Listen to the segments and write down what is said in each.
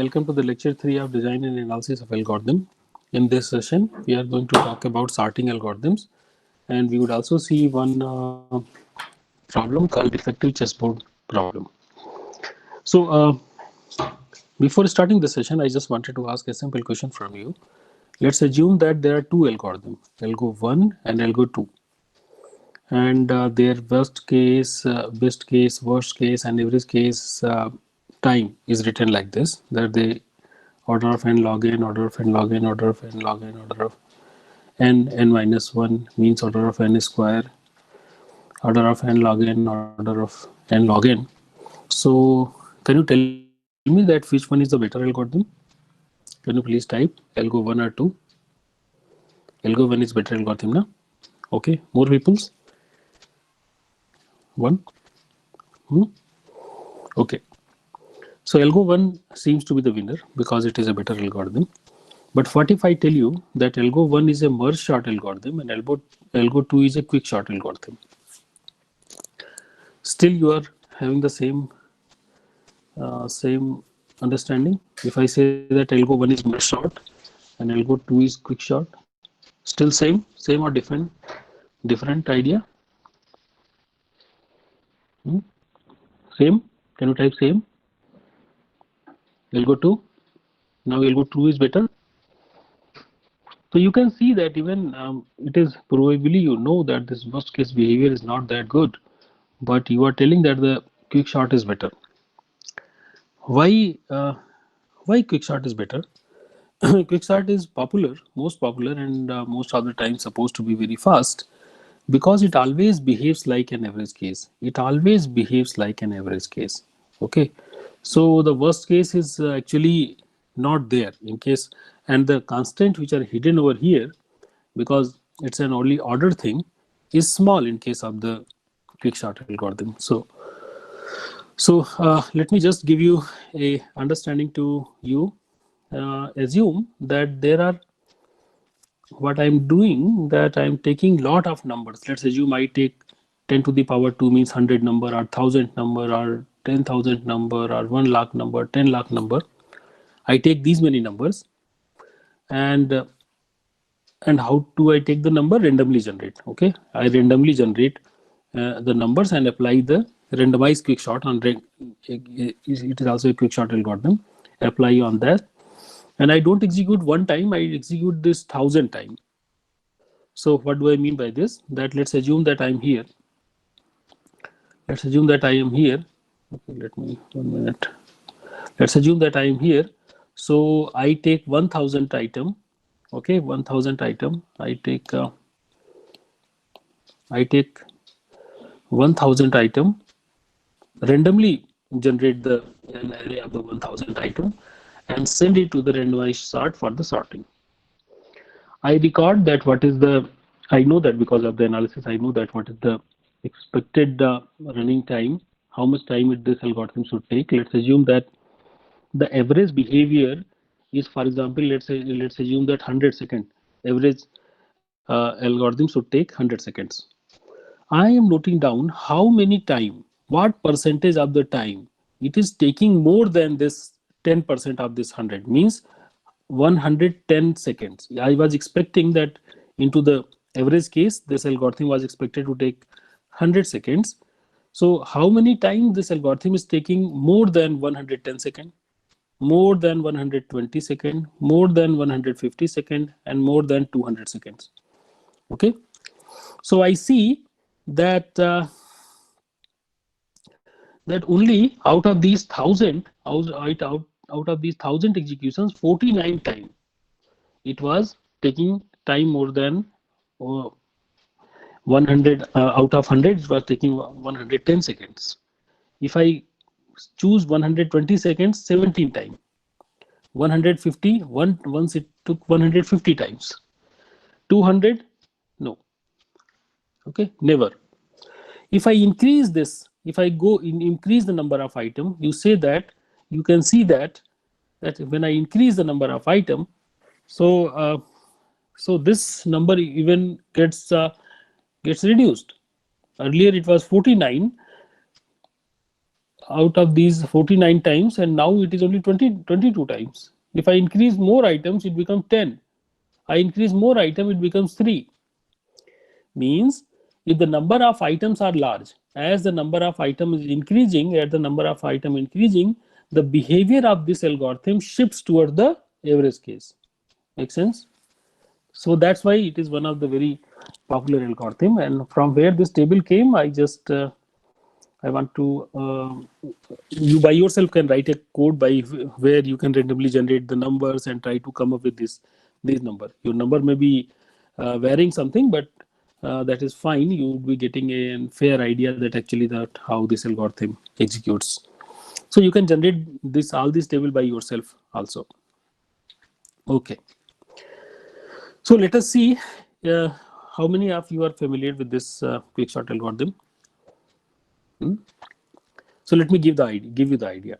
Welcome to the lecture 3 of design and analysis of algorithm. In this session, we are going to talk about sorting algorithms, and we would also see one problem called effective chessboard problem. So, before starting the session, I just wanted to ask a simple question from you. Let's assume that there are two algorithms, algo 1 and algo 2, and their best case, worst case, and average case time is written like this: that they order of n log n, order of n log n, order of n log n, order of n minus 1 means order of n square, order of n log n, order of n log n. So can you tell me that which one is the better algorithm? Can you please type algo 1 or 2? Algo 1 is better algorithm, na? Okay, more people's? 1? Okay. So algo 1 seems to be the winner because it is a better algorithm. But what if I tell you that algo 1 is a merge sort algorithm and algo 2 is a quick sort algorithm? Still you are having the same understanding. If I say that algo 1 is merge sort and algo 2 is quick sort, still same or different idea? Same? Can you type same? Algo 2? Now algo 2 is better. So you can see that even it is probably that this worst case behavior is not that good, but you are telling that the quick sort is better. Why quick sort is better? Quick sort is most popular, and most of the time supposed to be very fast because it always behaves like an average case. It always behaves like an average case. Okay, so the worst case is actually not there in case, and the constant which are hidden over here because it's an only order thing is small in case of the quick sort algorithm. So let me just give you a understanding to you. Assume that there are what I'm doing, that I'm taking lot of numbers. Let's assume I take 10 to the power 2 means 100 number or 1000 number or 10,000 number or 1 lakh number, 10 lakh number. I take these many numbers, and how do I take the number? Randomly generate. Okay, I randomly generate the numbers and apply the randomized quick sort on it is also a quick sort algorithm. Apply on that, and I don't execute one time, I execute this 1000 time. So what do I mean by this? That let's assume that I'm here. Let's assume that I am here. Okay, let me 1 minute. Let's assume that I am here. So I take 1000 item. Okay, 1000 item. I take 1000 item, randomly generate the an array of the 1000 item and send it to the randomized sort for the sorting. I record that what is the, I know that because of the analysis, I know that what is the expected running time, how much time this algorithm should take. Let's assume that the average behavior is, for example, let's assume that 100 second average algorithm should take 100 seconds. I am noting down how many time, what percentage of the time it is taking more than this 10% of this 100, means 110 seconds. I was expecting that into the average case, this algorithm was expected to take 100 seconds. So how many times this algorithm is taking more than 110 seconds, more than 120 seconds, more than 150 seconds, and more than 200 seconds. Okay, so I see that that only out of these 1000 out of these 1000 executions, 49 times it was taking time more than 100. Out of 100 it was taking 110 seconds. If I choose 120 seconds, 17 times. 150 once it took 150 times. 200, no. Okay, never. If I increase this, if I go increase the number of item, you say that you can see that when I increase the number of item, so so this number even gets reduced. Earlier it was 49. out of these 49 times, and now it is only 22 times. If I increase more items, it becomes 10. I increase more item, it becomes 3. Means if the number of items are large, as the number of items is increasing, at the number of item increasing, the behavior of this algorithm shifts toward the average case. Make sense? So that's why it is one of the very popular algorithm. And from where this table came, I want to you by yourself can write a code by where you can randomly generate the numbers and try to come up with this number. Your number may be varying something, but that is fine. You will be getting a fair idea that actually that how this algorithm executes. So you can generate this all this table by yourself also. Okay. So let us see how many of you are familiar with this quicksort algorithm. So let me give you the idea.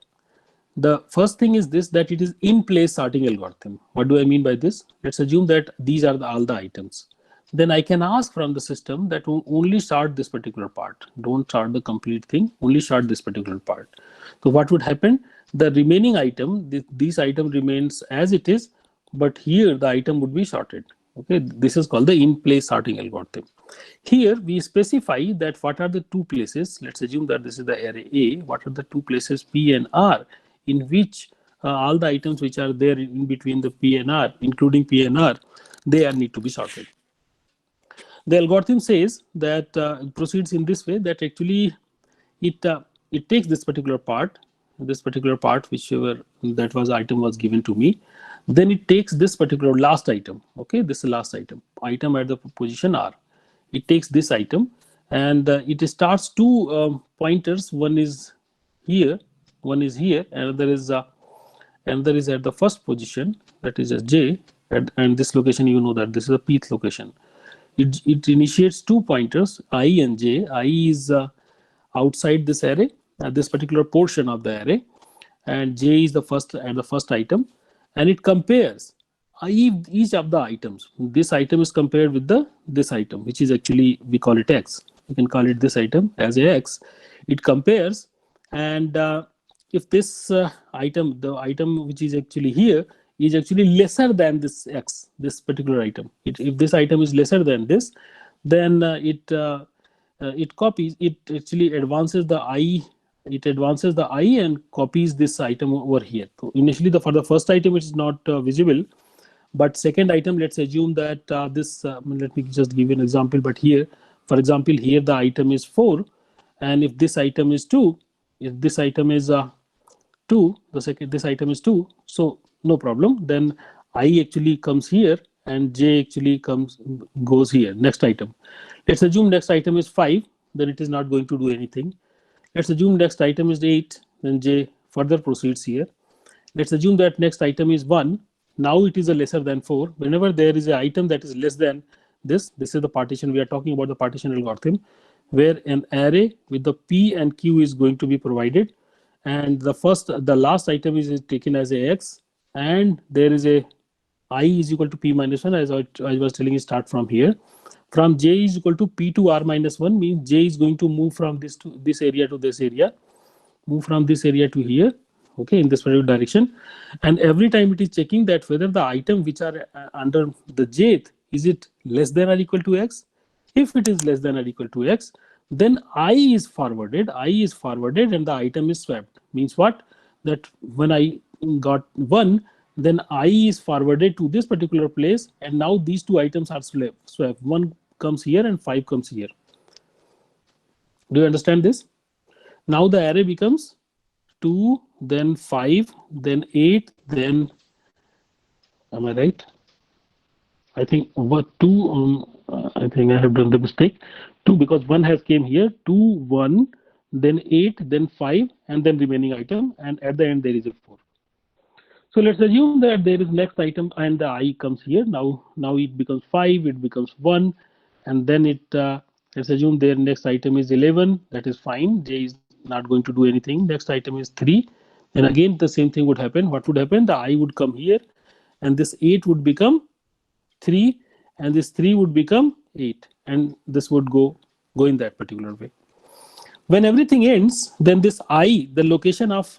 The first thing is this, that it is in place sorting algorithm. What do I mean by this? Let's assume that these are all the items. Then I can ask from the system that only sort this particular part. Don't sort the complete thing, only sort this particular part. So what would happen? The remaining item, this item remains as it is, but here the item would be sorted. Okay, this is called the in-place sorting algorithm. Here we specify that what are the two places. Let's assume that this is the array A. What are the two places P and R in which all the items which are there in between the P and R, including P and R, they are need to be sorted. The algorithm says that proceeds in this way, that actually it takes this particular part, whichever that was item was given to me. Then it takes this particular last item. Okay, this is the last item at the position R. It takes this item and it starts two pointers. One is here, and there is at the first position, that is a J, and this location, you know that this is a pth location. It initiates two pointers, I and J. I is outside this array, this particular portion of the array, and J is the first item, and it compares each of the items. This item is compared with this item, which is actually, we call it X. You can call it this item as a X. It compares, and if this item, the item which is actually here, is actually lesser than this X, this particular item. If this item is lesser than this, then it copies. It actually advances the I. It advances the I and copies this item over here. So initially, for the first item, it is not visible, but second item, let's assume that this. Let me just give you an example. But here, for example, here the item is 4, and if this item is 2, if this item is 2, this item is 2, so no problem. Then I actually comes here and J actually goes here. Next item. Let's assume next item is 5, then it is not going to do anything. Let's assume next item is 8, then J further proceeds here. Let's assume that next item is 1. Now it is a lesser than 4. Whenever there is an item that is less than this is the partition. We are talking about the partition algorithm, where an array with the P and Q is going to be provided, and the last item is taken as a X, and there is a I is equal to P minus 1, as I was telling you, start from here. From J is equal to P to R minus 1 means J is going to move from this to this area to this area, move from this area to here, okay, in this particular direction. And every time it is checking that whether the item which are under the Jth, is it less than or equal to X? If it is less than or equal to X, then I is forwarded, and the item is swapped. Means what? That when I got 1, then I is forwarded to this particular place, and now these two items are swapped. 1 comes here and 5 comes here. Do you understand this? Now the array becomes 2, then 5, then 8, then, am I right? I think what 2, I think I have done the mistake. 2, because 1 has came here, 2, 1, then 8, then 5, and then remaining item, and at the end there is a 4. So let's assume that there is next item and the I comes here. Now it becomes 5, it becomes 1, and then let's assume their next item is 11. That is fine. J is not going to do anything. Next item is 3. And again the same thing would happen. What would happen? The I would come here, and this 8 would become 3, and this 3 would become 8, and this would go in that particular way. When everything ends, then this I, the location of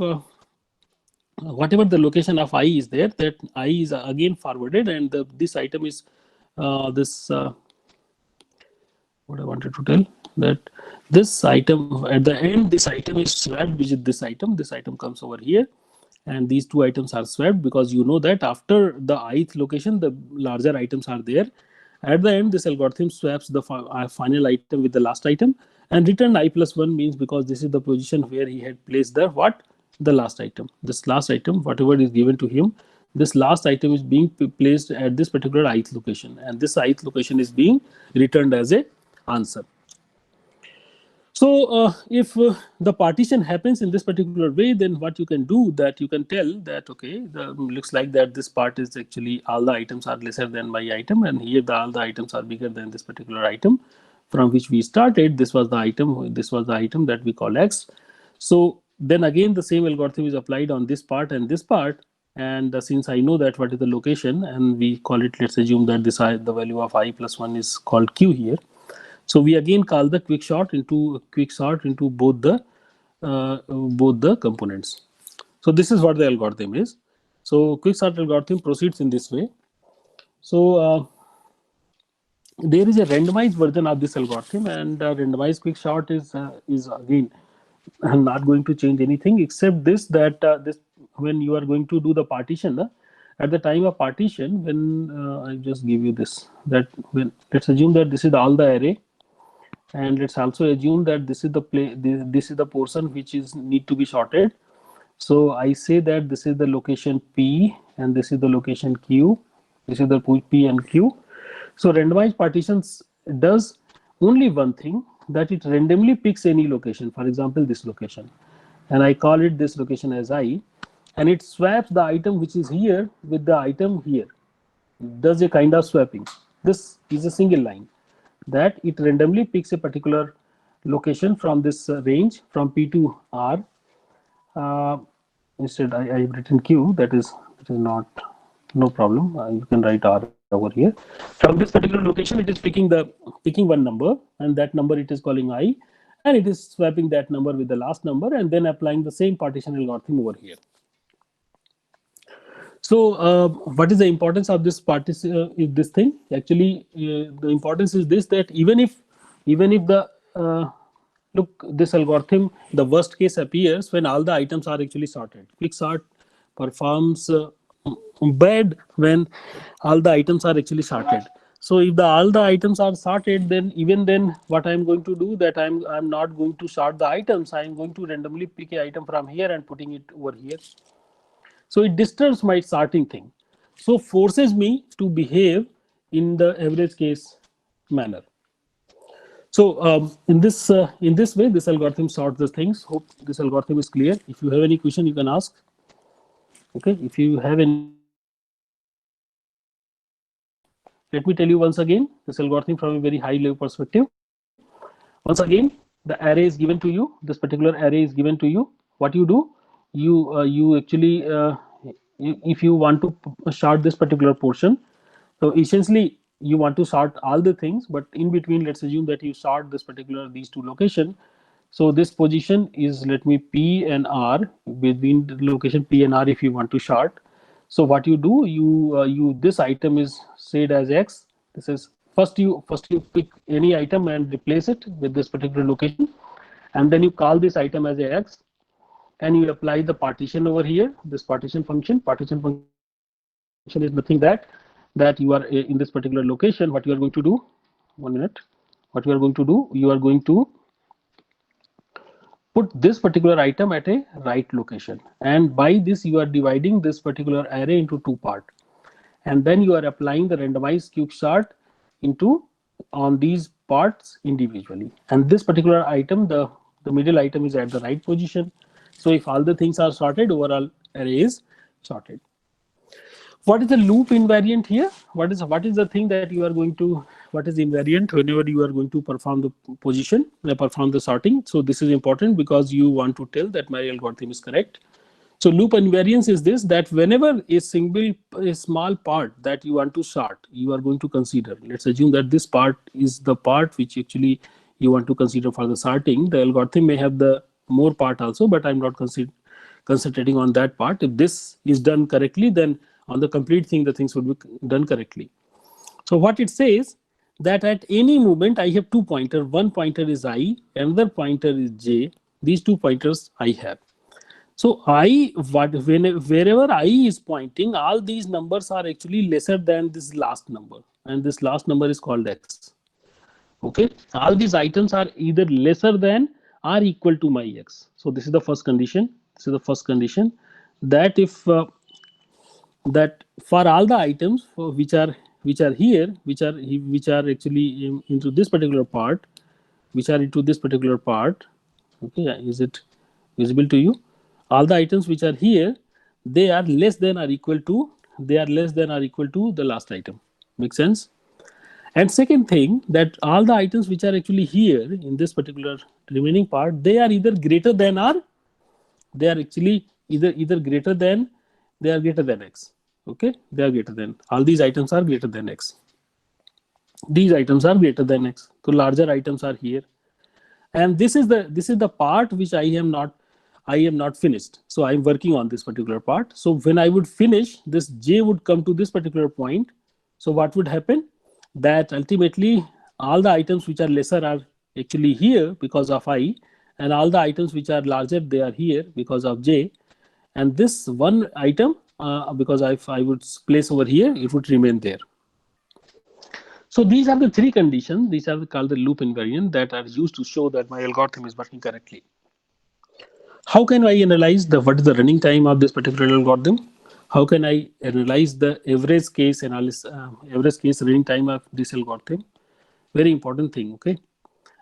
whatever the location of I is there, that I is again forwarded, and this item is this what I wanted to tell, that this item at the end, this item is swapped with this item. This item comes over here, and these two items are swapped, because you know that after the ith location, the larger items are there. At the end, this algorithm swaps the final item with the last item, and return I plus 1 means, because this is the position where he had placed the what, the last item. This last item, whatever is given to him, this last item is being placed at this particular ith location, and this ith location is being returned as a answer. So if the partition happens in this particular way, then what you can do, that you can tell that, okay, looks like that this part is actually all the items are lesser than my item, and here all the items are bigger than this particular item from which we started. This was the item that we call X. So then again the same algorithm is applied on this part and this part, and since I know that what is the location, and we call it, let's assume that this the value of I plus 1 is called Q here. So we again call the quick sort into both the components. So this is what the algorithm is. So quick sort algorithm proceeds in this way. So there is a randomized version of this algorithm, and randomized quick sort is again not going to change anything, except this, that this, when you are going to do the partition, at the time of partition, when I just give you this, that when, let's assume that this is all the array, and let's also assume that this is the this is the portion which is need to be sorted. So I say that this is the location P, and this is the location Q. This is the P and Q. So randomized partitions does only one thing, that it randomly picks any location, for example this location, and I call it this location as I, and it swaps the item which is here with the item here, does a kind of swapping. This is a single line, that it randomly picks a particular location from this range from P to R. Instead I have written Q, that is not, no problem, you can write R over here. From this particular location, it is picking one number, and that number it is calling I, and it is swapping that number with the last number, and then applying the same partition algorithm over here. So what is the importance of this this thing? Actually, the importance is this, that even if the look, this algorithm, the worst case appears when all the items are actually sorted. Quick sort performs bad when all the items are actually sorted. So if all the items are sorted, then even then what I'm going to do, that I'm not going to sort the items. I'm going to randomly pick an item from here and putting it over here. So it disturbs my sorting thing. So forces me to behave in the average case manner. So in this way, this algorithm sorts the things. Hope this algorithm is clear. If you have any question, you can ask. Okay, if you have any question, you can ask. Let me tell you once again this algorithm from a very high level perspective. Once again, the array is given to you. This particular array is given to you. What you do, you actually if you want to sort this particular portion, so essentially you want to sort all the things, but in between, let's assume that you sort this particular these two location. So this position is, let me, P and R, between the location P and R if you want to sort. So what you do, you this item is said as X. This is first you pick any item and replace it with this particular location, and then you call this item as a X, and you apply the partition over here, this partition function. Partition function is nothing that you are in this particular location. What you are going to do, 1 minute, what you are going to do, you are going to put this particular item at a right location, and by this you are dividing this particular array into two parts, and then you are applying the randomized quick sort into on these parts individually. And this particular item, the middle item, is at the right position. So if all the things are sorted, overall array is sorted. What is the loop invariant here? What is the thing that you are going to, what is invariant whenever you are going to perform the position, perform the sorting? So this is important because you want to tell that my algorithm is correct. So loop invariance is this, that whenever a small part that you want to sort, you are going to consider, let's assume that this part is the part which actually you want to consider for the sorting. The algorithm may have the more part also, but I'm not concentrating on that part. If this is done correctly, then on the complete thing, the things would be done correctly. So what it says that at any moment I have two pointers. One pointer is I, another pointer is j. These two pointers I have. So wherever I is pointing, all these numbers are actually lesser than this last number, and this last number is called x. Okay, all these items are either lesser than or equal to my x. So this is the first condition. This is the first condition, that if that for all the items which are here, which are actually into this particular part, which are into this particular part. Okay, is it visible to you? All the items which are here, they are less than or equal to the last item. Make sense? And second thing, that all the items which are actually here in this particular remaining part, they are either greater than or they are actually either greater than, they are greater than x. Okay, they are greater than, all these items are greater than x. These items are greater than x. So larger items are here, and this is the part which I am not finished. So I'm working on this particular part. So when I would finish, this j would come to this particular point. So what would happen? That ultimately all the items which are lesser are actually here because of I, and all the items which are larger, they are here because of j. And this one item, because if I would place over here, it would remain there. So these are the three conditions. These are called the loop invariant that are used to show that my algorithm is working correctly. How can I analyze what is the running time of this particular algorithm? How can I analyze the average case analysis, average case running time of this algorithm? Very important thing. Okay,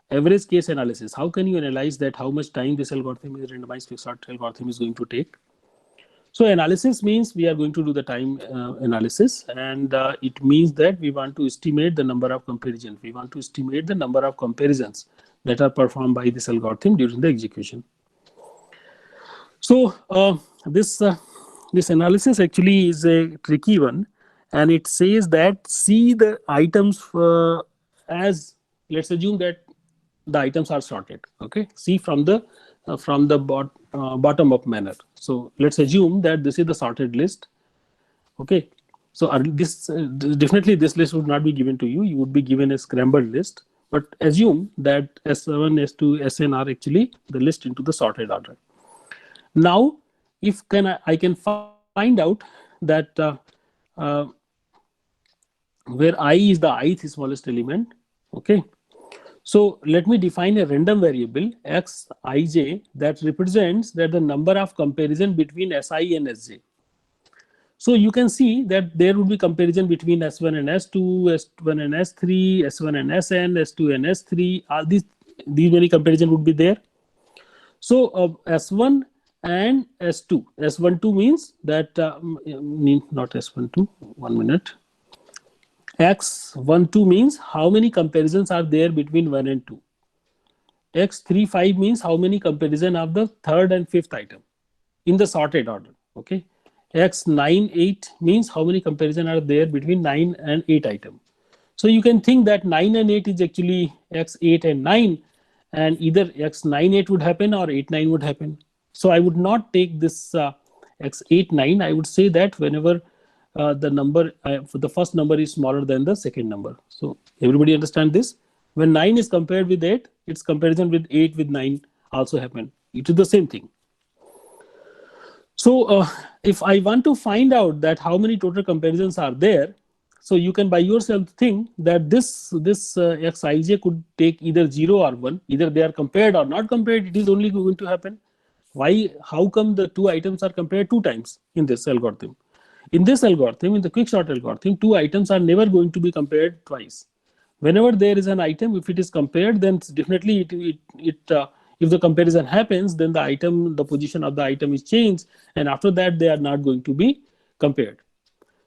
average case analysis. How can you analyze that? How much time this algorithm, is randomized quicksort algorithm, is going to take? So analysis means we are going to do the time analysis, and it means that we want to estimate the number of comparisons. We want to estimate the number of comparisons that are performed by this algorithm during the execution. So this analysis actually is a tricky one, and it says that see the items as, let's assume that the items are sorted. Okay, see from the bottom up manner. So let's assume that this is the sorted list. Okay, so this definitely this list would not be given to you. You would be given a scrambled list. But assume that S1, S2, Sn are actually the list into the sorted order. Now, if I can find out that where I is the ith smallest element. Okay, so let me define a random variable xij that represents that the number of comparison between Si and Sj. So you can see that there would be comparison between S1 and S2, S1 and S3, S1 and Sn, S2 and S3. All these many comparison would be there. So S1 and S2. S12 means that not S12. 1 minute. X12 means how many comparisons are there between 1 and 2. X35 means how many comparison of the third and fifth item in the sorted order. Okay. X98 means how many comparison are there between 9 and 8 item. So you can think that 9 and 8 is actually X8 and 9, and either X98 would happen or 89 would happen. So I would not take this X89. I would say that whenever the number the first number is smaller than the second number. So everybody understand this? When 9 is compared with 8, its comparison with 8 with 9 also happen. It is the same thing. So if I want to find out that how many total comparisons are there, so you can by yourself think that this Xij could take either 0 or 1. Either they are compared or not compared. It is only going to happen. Why? How come the two items are compared 2 times in this algorithm? In this algorithm, in the quicksort algorithm, 2 items are never going to be compared twice. Whenever there is an item, if it is compared, then definitely if the comparison happens, then the position of the item is changed, and after that they are not going to be compared.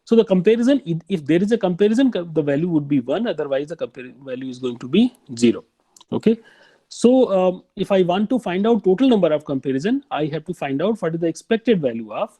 So the comparison, if there is a comparison, the value would be 1. Otherwise, the value is going to be 0. Okay. So if I want to find out total number of comparison, I have to find out what is the expected value of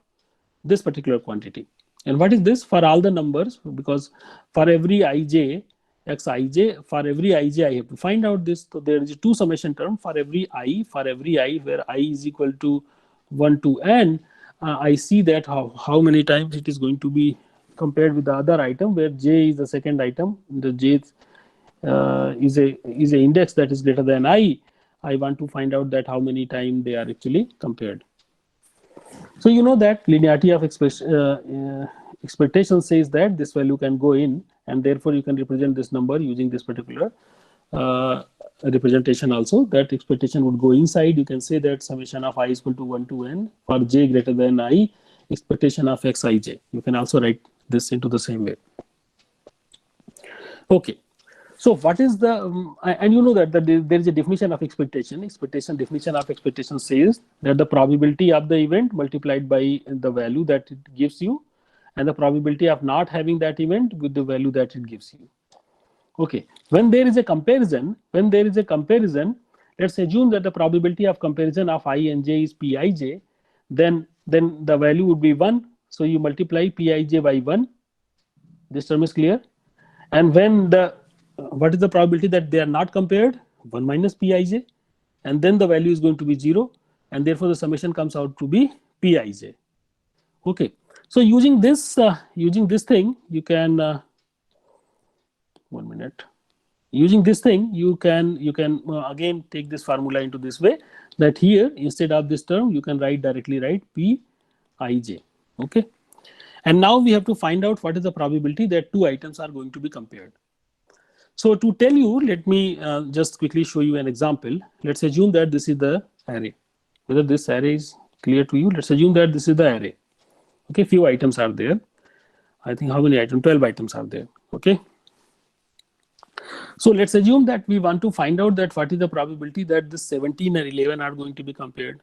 this particular quantity. And what is this? For all the numbers, because for every ij, xij. For every ij, I have to find out this. So there is a two summation term for every I where I is equal to 1 to n. I see that how many times it is going to be compared with the other item where j is the second item. The j is a index that is greater than I. I want to find out that how many times they are actually compared. So you know that linearity of expectation says that this value can go in, and therefore you can represent this number using this particular uh, representation also, that expectation would go inside. You can say that summation of I is equal to 1 to n for j greater than I, expectation of xij. You can also write this into the same way. Okay. So what is the and you know that there is a definition of expectation. Definition of expectation says that the probability of the event multiplied by the value that it gives you, and the probability of not having that event with the value that it gives you. Okay. When there is a comparison, let's assume that the probability of comparison of I and j is pij, then the value would be 1. So you multiply pij by 1. This term is clear. And when what is the probability that they are not compared? 1 minus pij, and then the value is going to be 0, and therefore the summation comes out to be pij. Okay. So using this thing, you can 1 minute. Using this thing, you can again take this formula into this way, that here instead of this term you can directly write pij. Okay. And now we have to find out what is the probability that two items are going to be compared. So to tell you, let me just quickly show you an example. Let's assume that this is the array. Whether this array is clear to you, let's assume that this is the array. Okay, few items are there. I think how many items? 12 items are there. Okay. So let's assume that we want to find out that what is the probability that this 17 and 11 are going to be compared.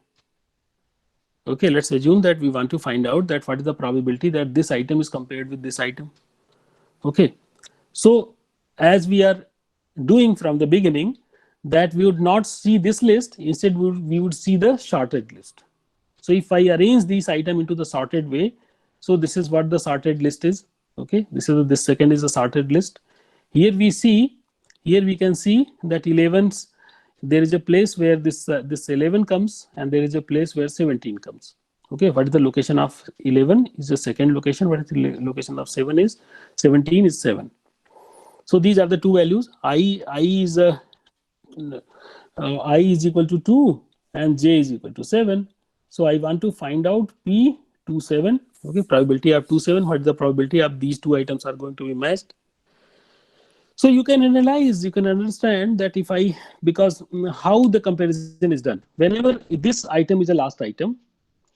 Okay, let's assume that we want to find out that what is the probability that this item is compared with this item. Okay. So as we are doing from the beginning, that we would not see this list, instead we would see the sorted list. So if I arrange these items into the sorted way, so this is what the sorted list is. Okay, this second is a sorted list. Here we can see that 11's, there is a place where this 11 comes, and there is a place where 17 comes. Okay, what is the location of 11 is the second location. What is the location of 7 is 17 is 7. So these are the two values. I is equal to 2 and j is equal to 7. So I want to find out p27. Okay, probability of 27. What is the probability of these two items are going to be matched? So you can analyze, you can understand that because how the comparison is done. Whenever this item is a last item,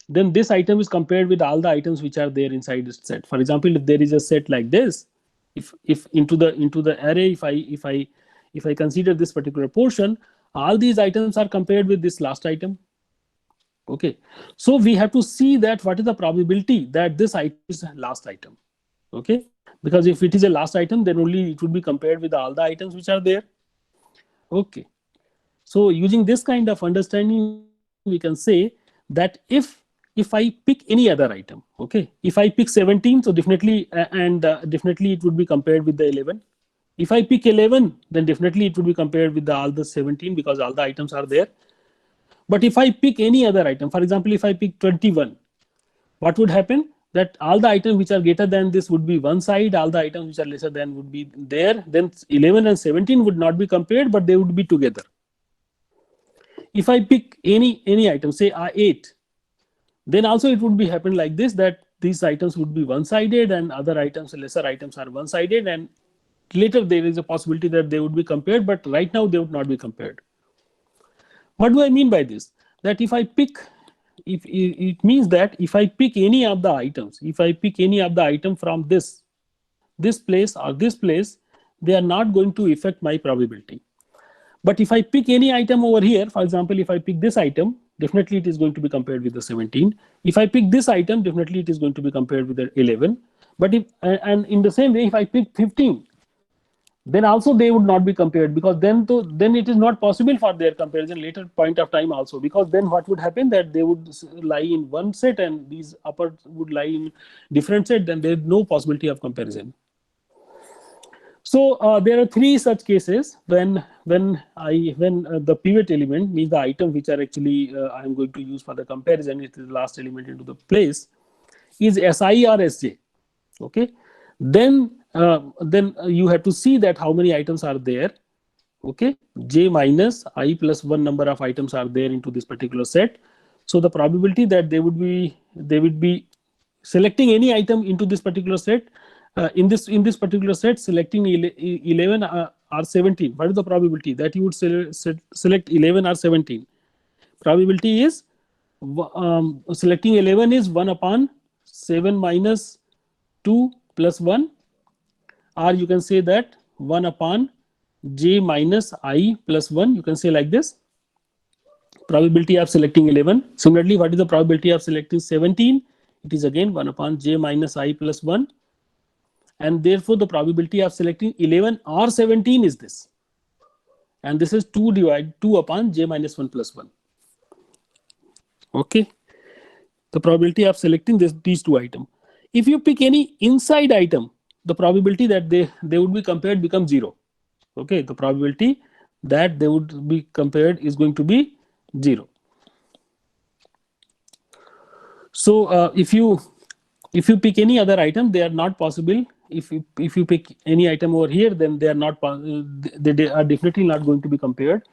then this item is compared with all the items which are there inside this set. For example, if there is a set like this, if into the array, if I consider this particular portion, all these items are compared with this last item. Okay, so we have to see that what is the probability that this item is last item. Okay, because if it is a last item, then only it would be compared with all the items which are there. Okay, so using this kind of understanding, we can say that if I pick any other item, okay, if I pick 17, so definitely definitely it would be compared with the 11. If I pick 11, then definitely it would be compared with all the 17, because all the items are there. But if I pick any other item, for example, if I pick 21, what would happen? That all the items which are greater than this would be one side, all the items which are lesser than would be there. Then 11 and 17 would not be compared, but they would be together. If I pick any item, say 8, then also it would be happen like this, that these items would be one-sided and other items, lesser items, are one-sided, and later there is a possibility that they would be compared, but right now they would not be compared. What do I mean by this? That if I pick, if it means that if I pick any of the items, if I pick any of the item from this place or this place, they are not going to affect my probability. But if I pick any item over here, for example, if I pick this item, definitely it is going to be compared with the 17. If I pick this item, definitely it is going to be compared with the 11. But and in the same way, if I pick 15, then also they would not be compared, because then it is not possible for their comparison later point of time also, because then what would happen, that they would lie in one set and these upper would lie in different set, then there is no possibility of comparison. So there are three such cases when the pivot element means the item which are actually I am going to use for the comparison. It is the last element into the place is Si or Sj. Okay, then you have to see that how many items are there. Okay, j minus I plus one number of items are there into this particular set. So the probability that they would be selecting any item into this particular set, in this particular set selecting 11 or 17, what is the probability that you would select 11 or 17? Probability is selecting 11 is 1 upon 7 minus 2 plus 1, or you can say that 1 upon j minus I plus 1, you can say like this. Probability of selecting 11. Similarly, what is the probability of selecting 17? It is again 1 upon j minus I plus 1, and therefore the probability of selecting 11 or 17 is this, and this is 2 upon j minus 1 plus 1. Okay, the probability of selecting these two items. If you pick any inside item, the probability that they would be compared becomes 0. Okay, the probability that they would be compared is going to be 0. So if you pick any other item, they are not possible. If you pick any item over here, then they are not they are definitely not going to be compared.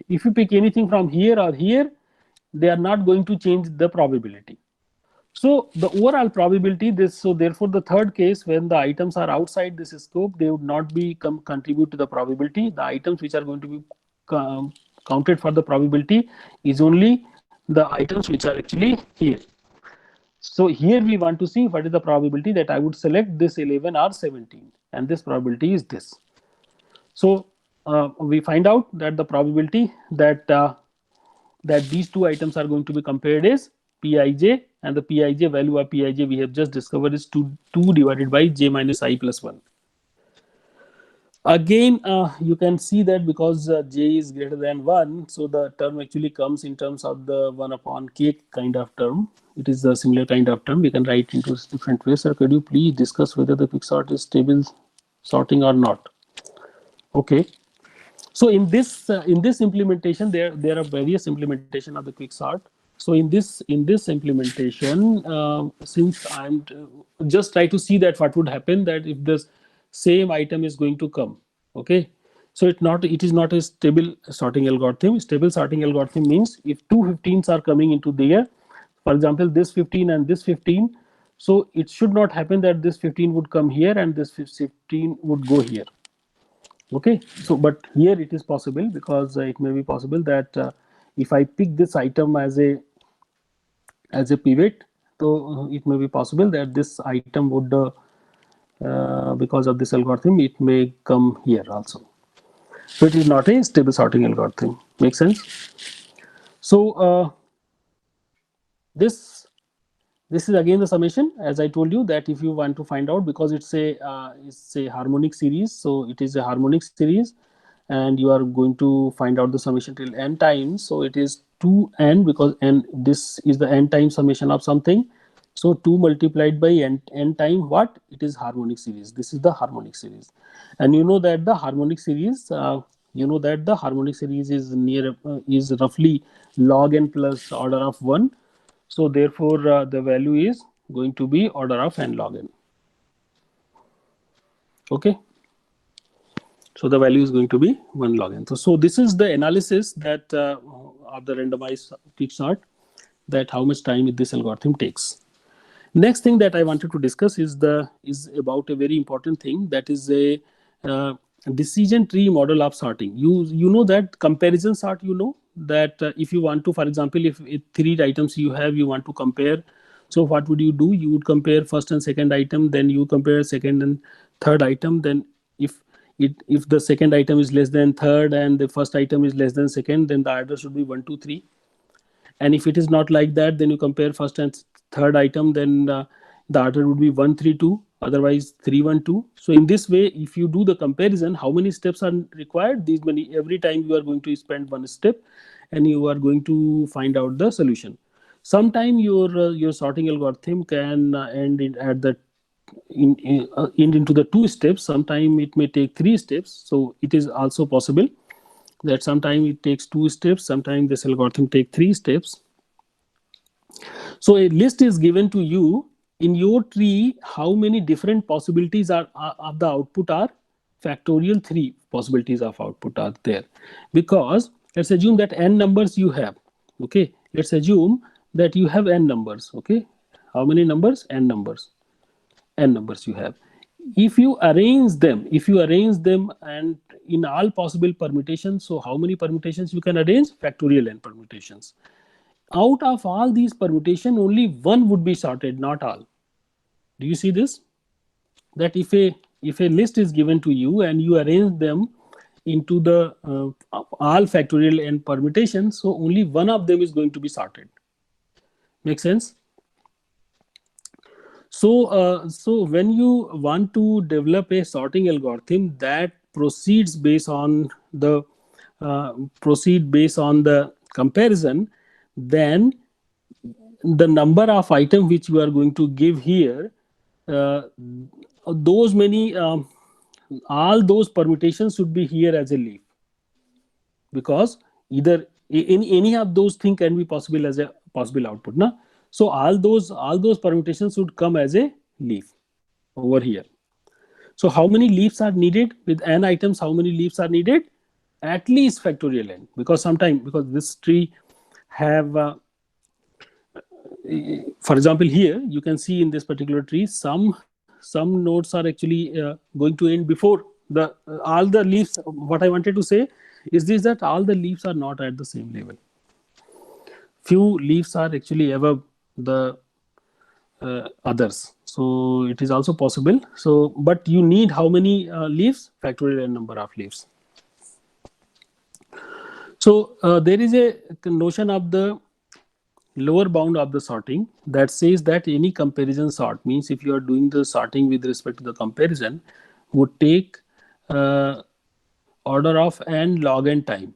If you pick anything from here or here, they are not going to change the probability. So the overall probability this, so therefore the third case, when the items are outside this scope, they would not be contribute to the probability. The items which are going to be counted for the probability is only the items which are actually here. So here we want to see what is the probability that I would select this 11 or 17, and this probability is this. So we find out that the probability that that these two items are going to be compared is Pij, and the Pij value of Pij we have just discovered is 2 divided by j minus I plus 1. Again, you can see that because j is greater than 1, so the term actually comes in terms of the 1 upon k kind of term. It is a similar kind of term. We can write into different ways. Sir, could you please discuss whether the quicksort is stable sorting or not? Okay. So in this implementation, there are various implementation of the quicksort. So in this implementation, since I'm just try to see that what would happen that if this same item is going to come. Okay, so it is not a stable sorting algorithm. Stable sorting algorithm means if two 15s are coming into there, for example this 15 and this 15, so it should not happen that this 15 would come here and this 15 would go here. Okay, so but here it is possible because it may be possible that if I pick this item as a pivot, so it may be possible that this item would because of this algorithm it may come here also. So it is not a stable sorting algorithm. Make sense? So this is again the summation, as I told you that if you want to find out, because it's a harmonic series, so it is a harmonic series and you are going to find out the summation till n times. So it is 2n because n, this is the n time summation of something. So 2 multiplied by n time what? It is harmonic series. This is the harmonic series, and you know that the harmonic series is is roughly log n plus order of 1. So therefore the value is going to be order of n log n. Okay, so the value is going to be 1 log n. So this is the analysis that of the randomized quicksort, that how much time this algorithm takes. Next thing that I wanted to discuss is about a very important thing, that is a decision tree model of sorting. You know that comparison sort, you know that if you want to, for example, if 3 items you have, you want to compare, so what would you do? You would compare first and second item, then you compare second and third item. Then if the second item is less than third and the first item is less than second, then the order should be 1 2 3. And if it is not like that, then you compare first and third item, then the order would be 1 3 2, otherwise 3 1 2. So in this way, if you do the comparison, how many steps are required? These many. Every time you are going to spend one step and you are going to find out the solution. Sometime your sorting algorithm can end at the into the 2 steps. Sometime it may take 3 steps. So it is also possible that sometime it takes 2 steps, sometime this algorithm take 3 steps. So a list is given to you. In your tree, how many different possibilities are of the output are factorial 3 possibilities of output are there, because let's assume that n numbers you have. Okay, let's assume that you have n numbers. Okay, how many numbers? N numbers you have. If you arrange them and in all possible permutations, so how many permutations you can arrange? Factorial n permutations. Out of all these permutation, only one would be sorted, not all. Do you see this? That if a list is given to you and you arrange them into the all factorial n permutations, so only one of them is going to be sorted. Make sense? So when you want to develop a sorting algorithm that proceeds based on the comparison, then the number of items which you are going to give here, those many all those permutations should be here as a leaf, because either any of those things can be possible as a possible output. Na? So all those permutations should come as a leaf over here. So how many leaves are needed with n items? How many leaves are needed? At least factorial n, because this tree have for example, here you can see in this particular tree some nodes are actually going to end before the all the leaves. What I wanted to say is this, that all the leaves are not at the same level. Few leaves are actually above the others, so it is also possible. So but you need how many leaves? Factorial n number of leaves. So there is a notion of the lower bound of the sorting that says that any comparison sort, means if you are doing the sorting with respect to the comparison, would take order of n log n time.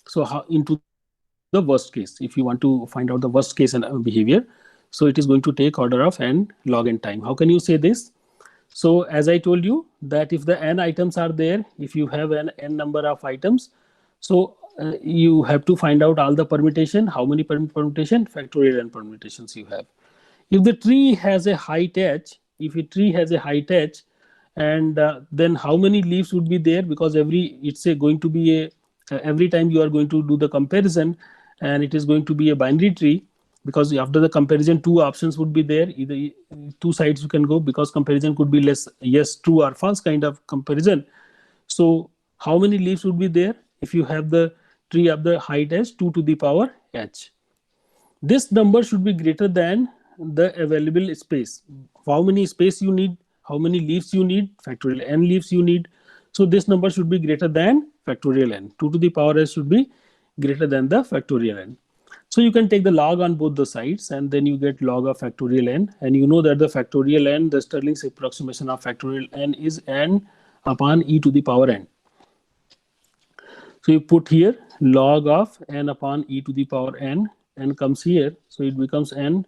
So how, into the worst case, if you want to find out the worst case behavior, so it is going to take order of n log n time. How can you say this? So as I told you that if the n items are there, if you have an n number of items, so you have to find out all the permutation. How many permutation? Factorial n permutations you have. If the tree has a height h, and then how many leaves would be there? Because going to be a every time you are going to do the comparison, and it is going to be a binary tree, because after the comparison 2 options would be there, either 2 sides you can go, because comparison could be less yes, true or false kind of comparison. So how many leaves would be there if you have the tree of the height as 2 to the power h? This number should be greater than the available space. How many space you need? How many leaves you need? Factorial n leaves you need. So this number should be greater than factorial n. 2 to the power s should be greater than the factorial n. So you can take the log on both the sides, and then you get log of factorial n, and you know that the factorial n, the Stirling's approximation of factorial n is n upon e to the power n. So you put here log of n upon e to the power n comes here, so it becomes n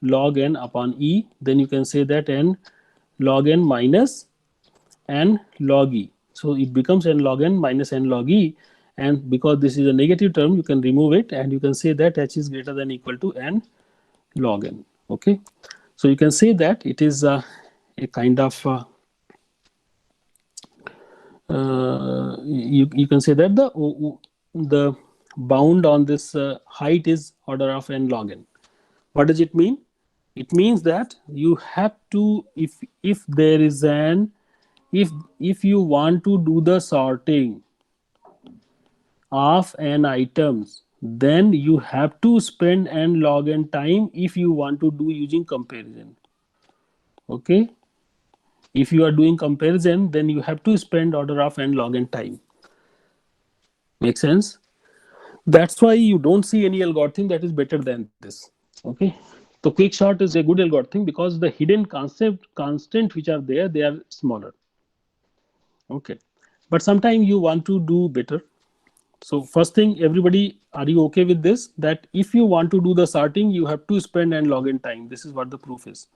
log n upon e. Then you can say that n log n minus n log e. So it becomes n log n minus n log e, and because this is a negative term, you can remove it, and you can say that h is greater than equal to n log n. Okay, so you can say that it is a kind of you can say that the bound on this height is order of n log n. What does it mean? It means that you have to, if there is an, if you want to do the sorting of n items, then you have to spend n log n time if you want to do using comparison. Okay, if you are doing comparison, then you have to spend order of n log n time. Make sense? That's why you don't see any algorithm that is better than this. Okay, so Quicksort is a good algorithm because the hidden constant which are there, they are smaller. Okay, but sometimes you want to do better. So first thing, everybody, are you okay with this? That if you want to do the sorting, you have to spend n log n time. This is what the proof is.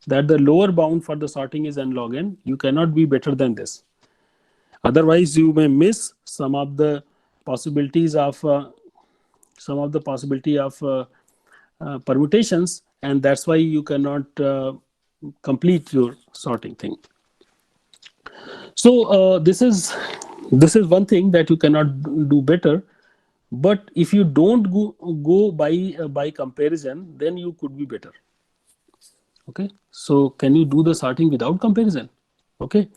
that the lower bound for the sorting is n log n. You cannot be better than this. Otherwise, you may miss some of the possibilities of permutations, and that's why you cannot complete your sorting thing. So this is one thing that you cannot do better. But if you don't go by comparison, then you could be better. Okay, so can you do the sorting without comparison? Okay,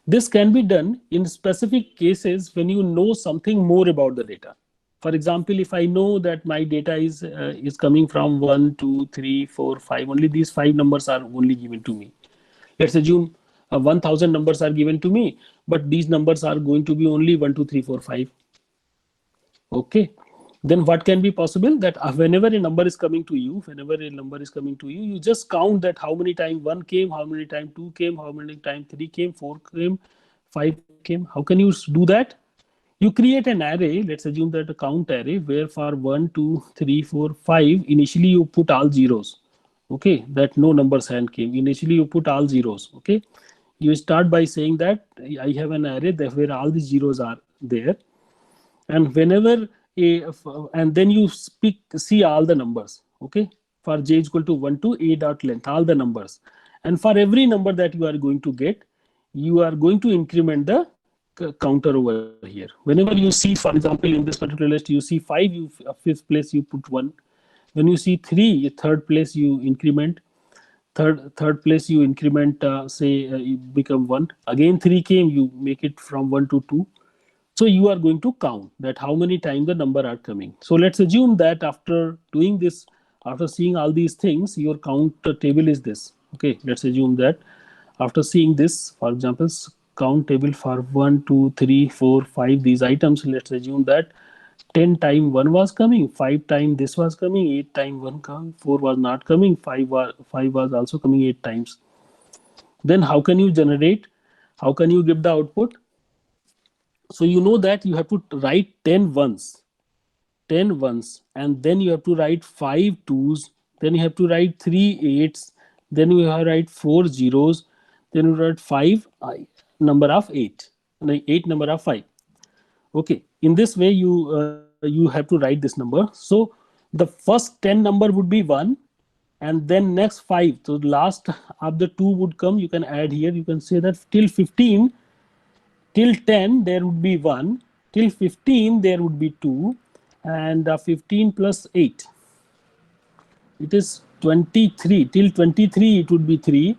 this can be done in specific cases when you know something more about the data. For example, if I know that my data is coming from 1, 2, 3, 4, 5, only these 5 numbers are only given to me. Let's assume 1000 numbers are given to me, but these numbers are going to be only 1, 2, 3, 4, 5. Okay, then what can be possible, that whenever a number is coming to you, you just count that how many times 1 came, how many times 2 came, how many times 3 came, 4 came, 5 came. How can you do that? You create an array. Let's assume that a count array where for 1, 2, 3, 4, 5, initially you put all zeros. Okay, that no numbers hand came. Initially you put all zeros. Okay, you start by saying that I have an array that where all the zeros are there, and whenever and then you see all the numbers. Okay, for j is equal to 1 to a dot length, all the numbers, and for every number that you are going to get, you are going to increment the counter over here. Whenever you see, for example, in this particular list, you see 5, you fifth place you put 1. When you see 3, third place you increment. Third place you increment, say you become 1. Again 3 came, you make it from 1 to 2. So you are going to count that how many times the number are coming. So let's assume that after doing this, after seeing all these things, your count table is this. Okay, let's assume that after seeing this, for example, count table for 1, 2, 3, 4, 5, these items, let's assume that 10 time 1 was coming, 5 time this was coming, 8 time 1 come, 4 was not coming, 5 was also coming 8 times. Then how can you generate? How can you give the output? So you know that you have to write 10 ones, and then you have to write 5 twos, then you have to write 3 eights, then you have to write 4 zeros, then you write 5 number of 8, 8 number of 5. Okay, in this way you have to write this number. So the first 10 number would be 1, and then next 5. So the last of the 2 would come. You can add here. You can say that till 15, till 10 there would be 1, till 15 there would be 2, and 15 plus 8, it is 23. Till 23 it would be 3,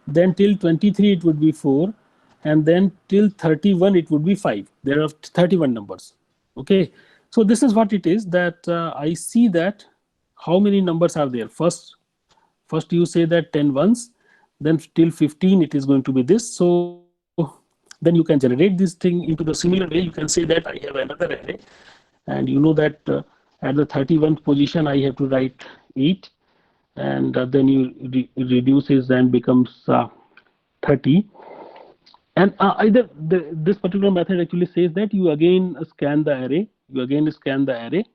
then till 23 it would be 4, and then till 31 it would be 5. There are 31 numbers. Okay, so this is what it is, that I see that how many numbers are there. First you say that 10 ones, then till 15 it is going to be this. So then you can generate this thing into the similar way. You can say that I have another array, and you know that at the 31st position I have to write 8, and then you reduces and becomes 30. And this particular method actually says that you again scan the array,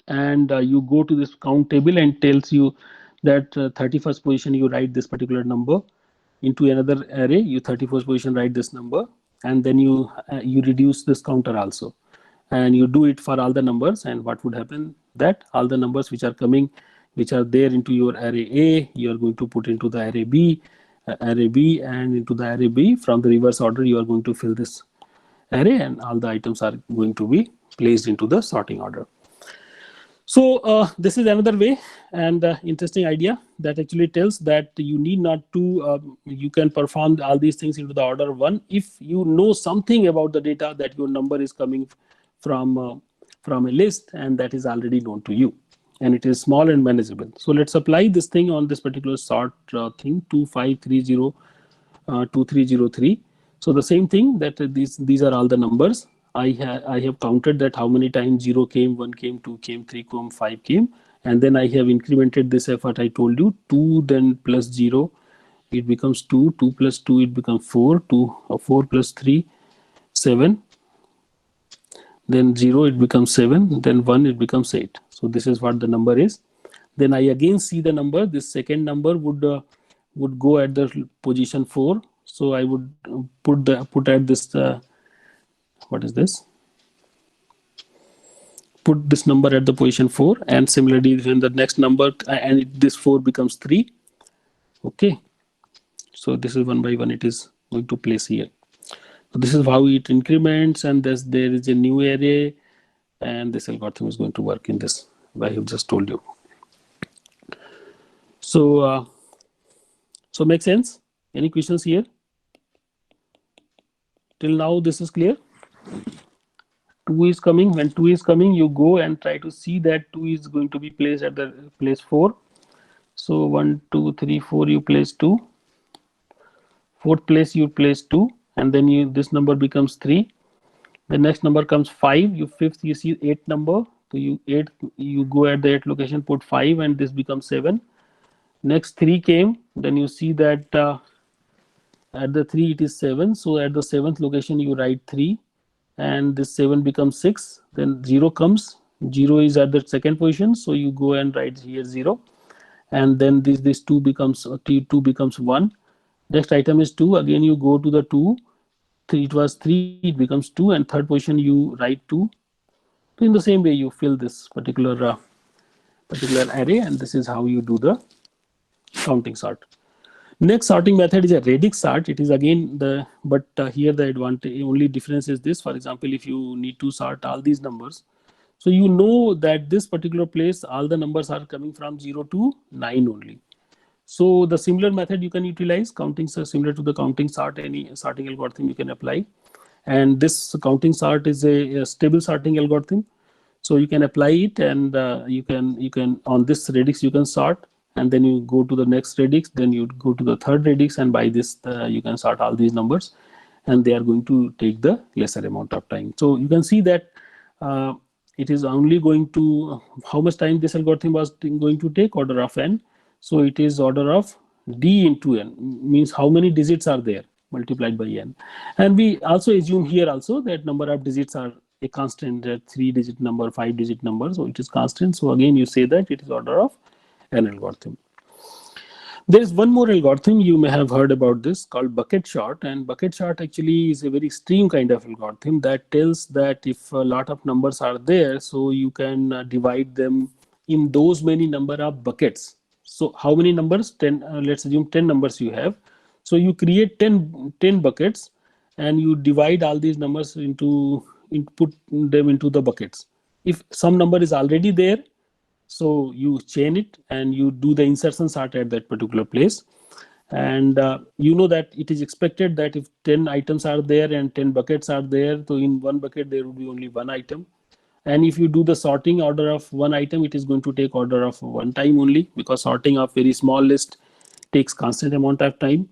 and you go to this count table and tells you that 31st position you write this particular number, into another array you 31st position write this number, and then you reduce this counter also, and you do it for all the numbers. And what would happen, that all the numbers which are coming, which are there into your array A, you are going to put into the array B, and into the array B. From the reverse order you are going to fill this array, and all the items are going to be placed into the sorting order. So this is another way, and interesting idea, that actually tells that you need not to, you can perform all these things into the order 1 if you know something about the data, that your number is coming from a list, and that is already known to you, and it is small and manageable. So let's apply this thing on this particular sort thing, 2530 2303. So the same thing, that these are all the numbers. I have counted that how many times 0 came, 1 came, 2 came, 3 came, 5 came, and then I have incremented this effort. I told you 2 then plus 0, it becomes 2, 2 plus 2 it becomes 4, 4 plus 3 7, then 0 it becomes 7, then 1 it becomes 8. So this is what the number is. Then I again see the number. This second number would go at the position 4. So I would put at this what is this? Put this number at the position 4, and similarly when the next number and this 4 becomes 3. Okay, so this is one by one it is going to place here. So this is how it increments, and there is a new array, and this algorithm is going to work in this way I have just told you. So so make sense? Any questions here? Till now this is clear. 2 is coming. When 2 is coming, you go and try to see that 2 is going to be placed at the place 4. So 1, 2, 3, 4, you place 2. Fourth place you place 2, and then this number becomes 3. The next number comes 5. You fifth, you see 8 number. So you go at the 8 location, put 5, and this becomes 7. Next 3 came. Then you see that at the 3 it is 7. So at the 7th location you write 3. And this 7 becomes 6. Then 0 comes. 0 is at the second position, so you go and write here 0. And then this 2 becomes 1. Next item is 2. Again you go to the 2. It was 3, it becomes 2, and third position you write 2. So in the same way you fill this particular array, and this is how you do the counting sort. Next sorting method is a radix sort. It is again here the advantage, only difference is this. For example, if you need to sort all these numbers, so you know that this particular place all the numbers are coming from 0 to 9 only. So the similar method you can utilize, counting similar to the counting sort, any sorting algorithm you can apply. And this counting sort is a stable sorting algorithm. So you can apply it, and you can on this radix you can sort, and then you go to the next radix, then you go to the third radix, and by this you can sort all these numbers, and they are going to take the lesser amount of time. So you can see that it is only going to, how much time this algorithm was going to take, order of n. So it is order of d into n, means how many digits are there multiplied by n. And we also assume here also that number of digits are a constant, 3-digit number, 5-digit number, so it is constant. So again you say that it is order of n algorithm. There is one more algorithm, you may have heard about this, called bucket sort. And bucket sort actually is a very extreme kind of algorithm that tells that if a lot of numbers are there, so you can divide them in those many number of buckets. So how many numbers? 10. Let's assume 10 numbers you have. So you create 10 buckets, and you divide all these numbers put them into the buckets. If some number is already there, so you chain it and you do the insertion sort at that particular place. And you know that it is expected that if 10 items are there and 10 buckets are there, so in one bucket there will be only one item. And if you do the sorting order of one item, it is going to take order of one time only, because sorting of very small list takes constant amount of time.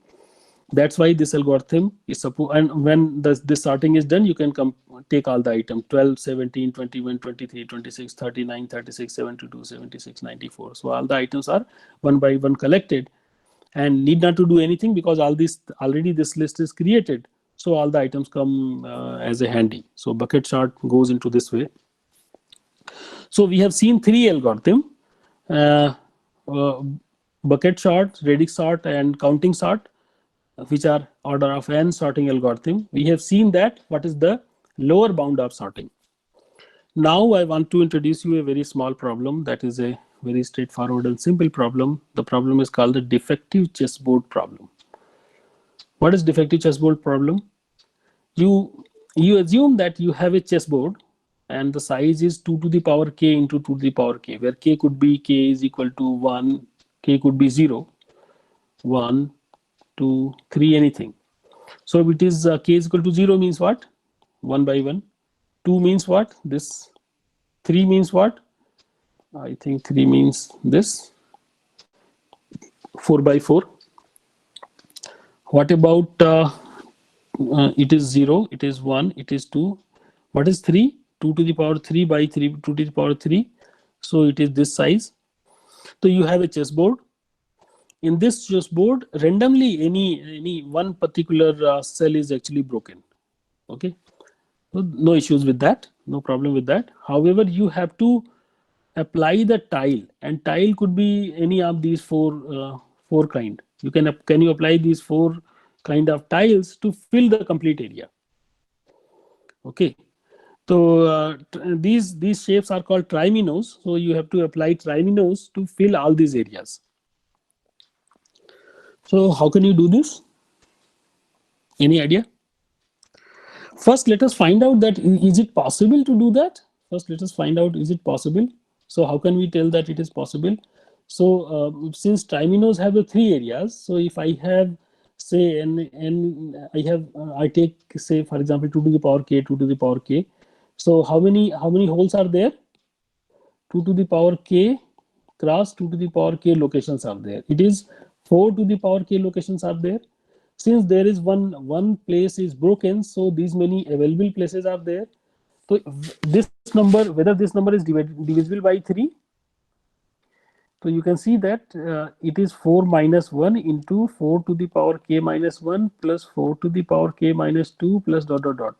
That's why this algorithm is supposed, and when this sorting is done, you can take all the item 12, 17, 21, 23, 26, 39, 36, 72, 76, 94. So all the items are one by one collected and need not to do anything, because all this already this list is created. So all the items come as a handy. So bucket sort goes into this way. So we have seen 3 algorithms, bucket sort, radix sort, and counting sort, which are order of n sorting algorithm. We have seen that what is the lower bound of sorting. Now I want to introduce you a very small problem that is a very straightforward and simple problem. The problem is called the defective chessboard problem. What is defective chessboard problem? You assume that you have a chessboard and the size is 2 to the power k into 2 to the power k, where k could be k is equal to 1, k could be 0, 1, 2, 3, anything. So if it is k is equal to 0 means what? 1 by 1. 2 means what? This. 3 means what? I think 3 means this. 4 by 4. What about it is 0, it is 1, it is 2. What is 3? 2 to the power 3 by 3, 2 to the power 3. So it is this size. So you have a chessboard. In this chessboard, randomly any one particular cell is actually broken. Okay, so no issues with that, no problem with that. However, you have to apply the tile, and tile could be any of these four kind. Can you apply these four kind of tiles to fill the complete area? Okay, so these shapes are called triminos. So you have to apply triminos to fill all these areas. So how can you do this? Any idea? First, let us find out that is it possible to do that. First, let us find out, is it possible? So how can we tell that it is possible? So since triminos have the three areas, so if I have say and I take, say for example, 2 to the power k, 2 to the power k. So how many holes are there? 2 to the power k cross 2 to the power k locations are there. It is 4 to the power k locations are there. Since there is one place is broken, so these many available places are there. So this number, whether this number is divisible by 3, so you can see that it is 4 minus 1 into 4 to the power k minus 1 plus 4 to the power k minus 2 plus dot dot dot.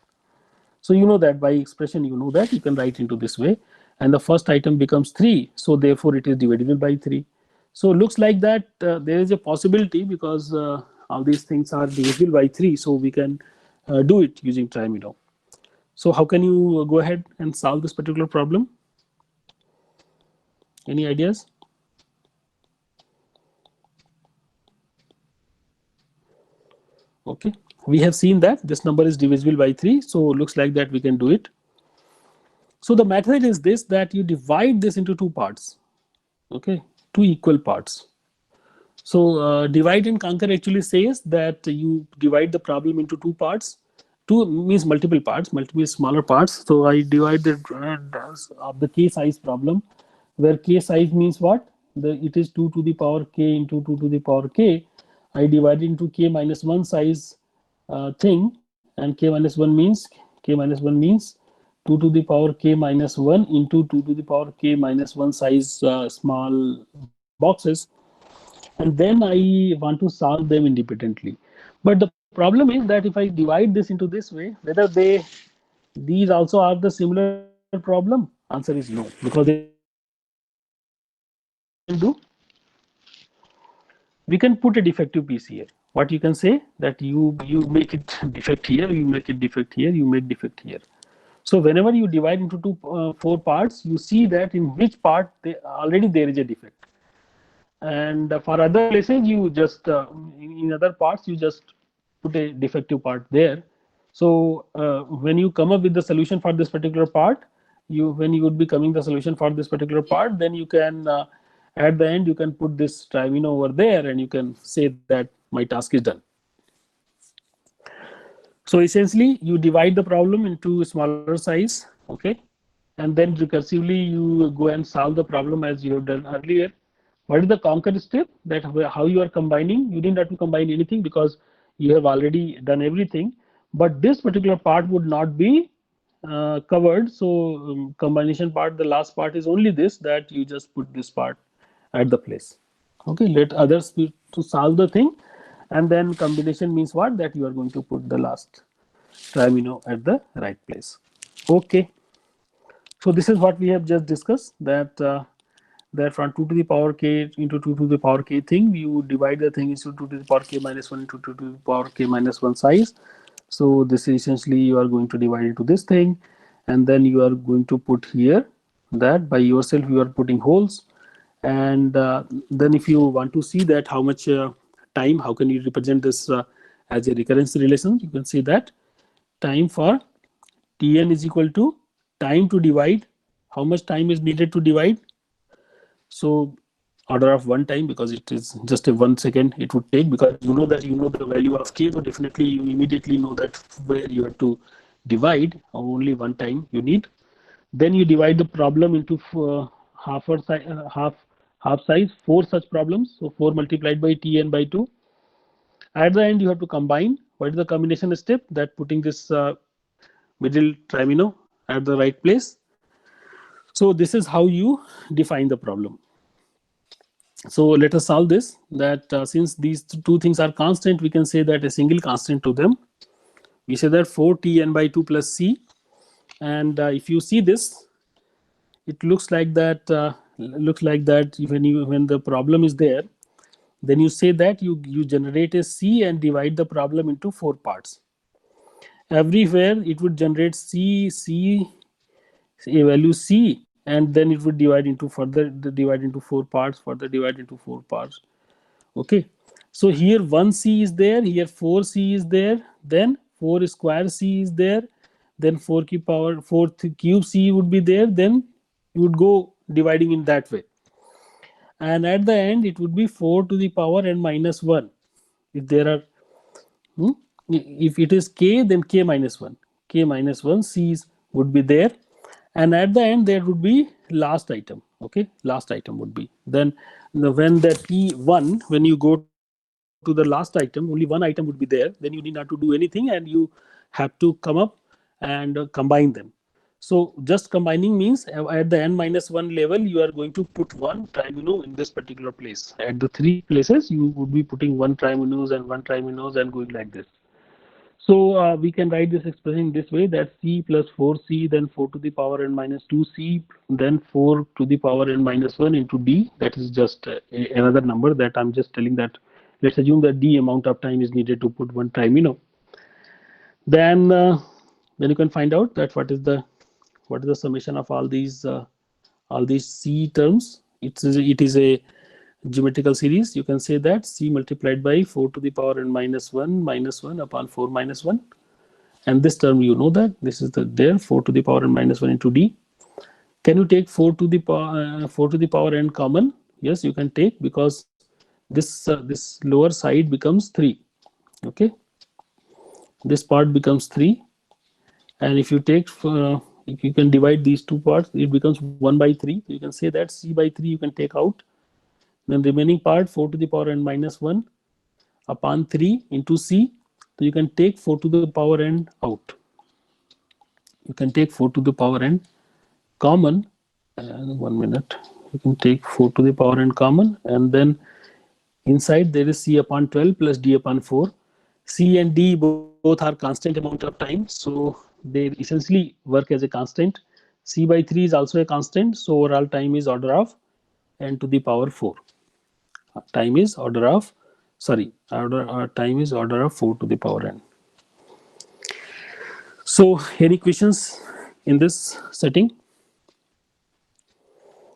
So you know that by expression, you know that you can write into this way, and the first item becomes 3, so therefore it is divisible by 3. So looks like that there is a possibility, because all these things are divisible by 3, so we can do it using trimino. So how can you go ahead and solve this particular problem? Any ideas? Okay, we have seen that this number is divisible by 3, so looks like that we can do it. So the method is this, that you divide this into two parts. Okay, two equal parts. So divide and conquer actually says that you divide the problem into two parts. Two means multiple parts, multiple smaller parts. So I divide the k size problem, where k size means what? It is 2 to the power k into 2 to the power k. I divide into k minus 1 size thing, and k minus 1 means 2 to the power k minus 1 into 2 to the power k minus 1 size small boxes, and then I want to solve them independently. But the problem is that if I divide this into this way, whether these also are the similar problem? Answer is no, because they are not similar. So what we can do, we can put a defective piece here. What you can say, that you make it defect here, you make it defect here, you make defect here. So whenever you divide into four parts, you see that in which part already there is a defect. And for other places, you just in other parts you just put a defective part there. So when you come up with the solution for this particular part, when you would be coming the solution for this particular part, then you can at the end you can put this trimino over there, and you can say that my task is done. So essentially you divide the problem into smaller size, okay, and then recursively you go and solve the problem as you have done earlier. What is the conquer step? That how you are combining. You didn't have to combine anything because you have already done everything. But this particular part would not be covered. So combination part, the last part is only this, that you just put this part at the place. Okay, let others to solve the thing, and then combination means what? That you are going to put the last trimino at the right place. Okay, so this is what we have just discussed, that that from 2 to the power k into 2 to the power k thing, you divide the thing into 2 to the power k minus 1 into 2 to the power k minus 1 size. So this is essentially you are going to divide into this thing, and then you are going to put here that by yourself you are putting holes. And then if you want to see that how much time, how can you represent this as a recurrence relation, you can say that time for Tn is equal to time to divide. How much time is needed to divide? So order of 1 time, because it is just a 1 second it would take, because you know that you know the value of k, so definitely you immediately know that where you have to divide. Only 1 time you need. Then you divide the problem into half size, 4 such problems. So 4 multiplied by Tn by 2. At the end you have to combine. What is the combination step? That putting this middle trimino at the right place. So this is how you define the problem. So let us solve this, that since these two things are constant, we can say that a single constant to them. We say that 4Tn by 2 plus C, and if you see this, it looks like that. When the problem is there, then you say that you generate a C and divide the problem into 4 parts. Everywhere it would generate a value C, and then it would divide into 4 parts, further divide into 4 parts. Okay, so here 1C is there, here 4C is there, then 4 square C is there, then 4 cube C would be there, then you would go dividing in that way. And at the end it would be 4 to the power n minus 1. If there are if it is k, then k minus 1, c's would be there, and at the end there would be last item. Okay, last item would be then when the t1, when you go to the last item, only one item would be there, then you need not to do anything and you have to come up and combine them. So just combining means at the n minus 1 level you are going to put one triminus in this particular place. At the 3 places you would be putting one triminus and one triminus and going like this. So we can write this expression this way, that c plus 4c, then 4 to the power n minus 2c, then 4 to the power n minus 1 into d. That is just another number that I'm just telling that. Let's assume that d amount of time is needed to put one trimino. Then you can find out that what is the summation of all these c terms. It is a geometrical series. You can say that c multiplied by 4 to the power n minus 1 upon 4 minus 1, and this term you know that this is there 4 to the power n minus 1 into d. Can you take 4 to the power n common? Yes, you can take, because this lower side becomes 3. Okay, this part becomes 3, and if you take if you can divide these two parts, it becomes 1 by 3. You can say that c by 3 you can take out, then remaining part 4 to the power n minus 1 upon 3 into c. So you can take 4 to the power n out. You can take 4 to the power n common, and 1 minute. You can take 4 to the power n common, and then inside there is c upon 12 plus d upon 4. C and d both are constant amount of time, so they essentially work as a constant. C by 3 is also a constant, so overall time is order of n to the power 4. Time is order of order of 4 to the power n. So any questions in this setting?